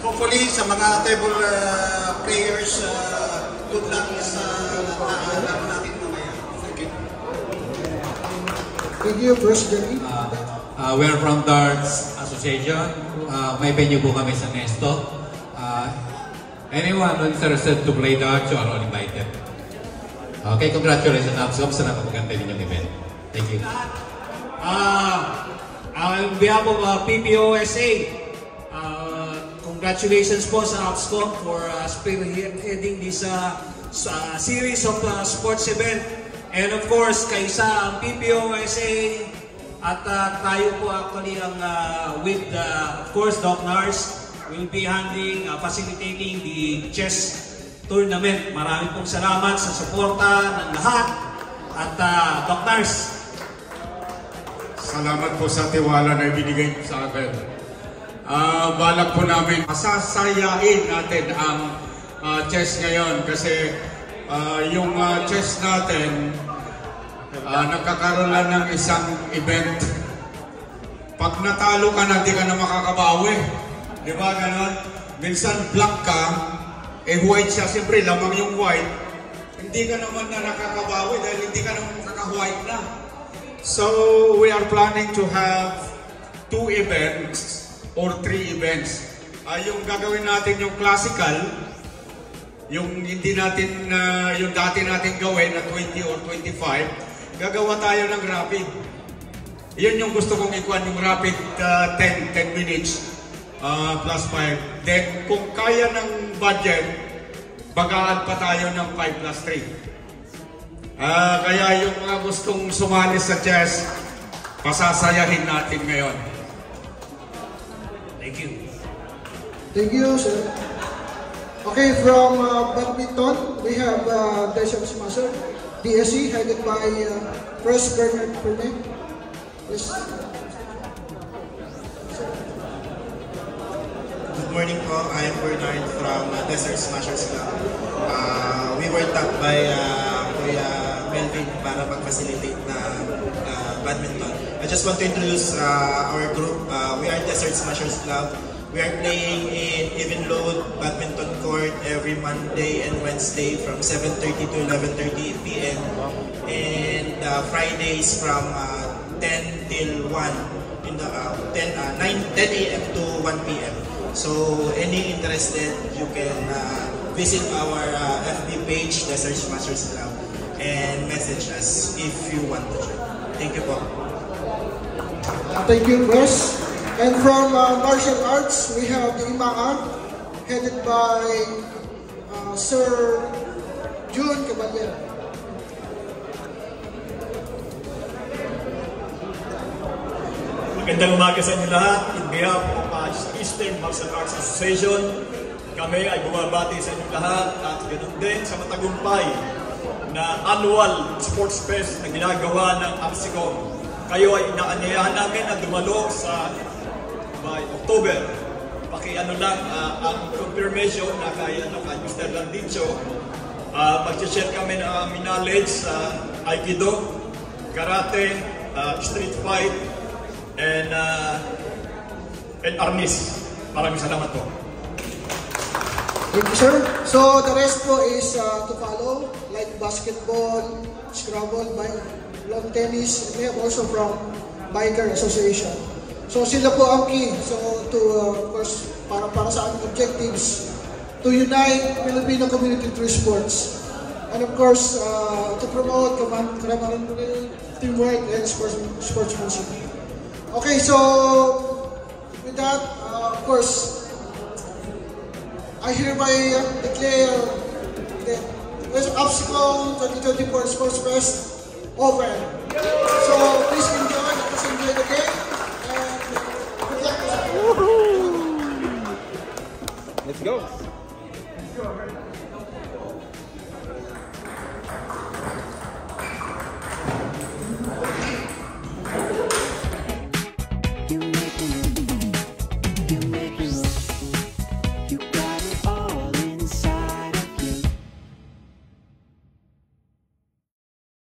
hopefully sa mga table players, good luck sa laro natin mamaya. Thank you. Thank you, President. We're from Darts Association. May venue po kami sa Nesto. Anyone interested to play darts, you are all invited. Okay, congratulations, Abscom, sa napakaganda ninyong event. Thank you. On behalf of PPOSA, congratulations po sa Abscom for spearheading this series of sports event. And of course, kaysa ang PPOSA at tayo po actually ang with of course Doc Nars will be facilitating the chess tournament. Maraming pong salamat sa suporta ng lahat at Doc Nars. Salamat po sa tiwala na ibinigay niyo sa akin. Balak po namin masasayain natin ang chess ngayon kasi yung chess natin nagkakaroon lang ng isang event. Pag natalo ka na, di ka na makakabawi. Di ba ganon? Minsan black ka, white siya. Siyempre, lamang yung white. Hindi ka naman na nakakabawi dahil hindi ka naman kaka-white na. So, we are planning to have 2 events or 3 events. Yung gagawin natin yung classical, yung hindi natin, yung dati natin gawin na 20 or 25, gagawa tayo ng rapid. Yun yung gusto kong ikuan, yung rapid 10 minutes plus 5. Then, kung kaya ng budget, bagaan pa tayo ng 5 plus 3. Kaya yung mga gustong sumali sa chess, pasasayahin natin ngayon. Thank you. Thank you, sir. Okay, from badminton, we have Deshaun Smasher, DSC, headed by Pres Bernard Perne. Yes. Good morning po, I am Bernard from Desert Smashers Club. We were tapped by Kuya Melvin para mag-facilitate na badminton. I just want to introduce our group. We are Desert Smashers Club. We are playing in even load badminton court every Monday and Wednesday from 7:30 to 11:30 p.m. and Fridays from 10 till 1 in the 10 a.m. to 1 p.m. So any interested, you can visit our FB page, Desert Smashers Club, and message us if you want to join. Thank you po. Thank you, Pres. And from martial arts, we have the Imaa, headed by Sir June Caballero. Magandang umaga sa inyo lahat. In behalf of Eastern Martial Arts Association, kami ay bumabati sa inyo lahat at ganoon din sa matagumpay na annual sports fest na ginagawa ng APSICOM. Kayo ay inaanyayahan namin na dumalo sa by October. Paki-ano lang ang confirmation na kay Mr. Landicho. Mag-share kami ng aming knowledge sa Aikido, Karate, Street Fight, and Arnis. Maraming salamat po. Thank you, sir. So the rest po is to follow, like basketball, Scrabble, lawn tennis, and we have also from Biker Association. So sila po ang key. So to of course para sa aming objectives to unite Filipino community through sports, and of course to promote teamwork and sportsmanship. Okay, so with that, of course, I hereby declare the APSICOM 2024 Sports Fest over. So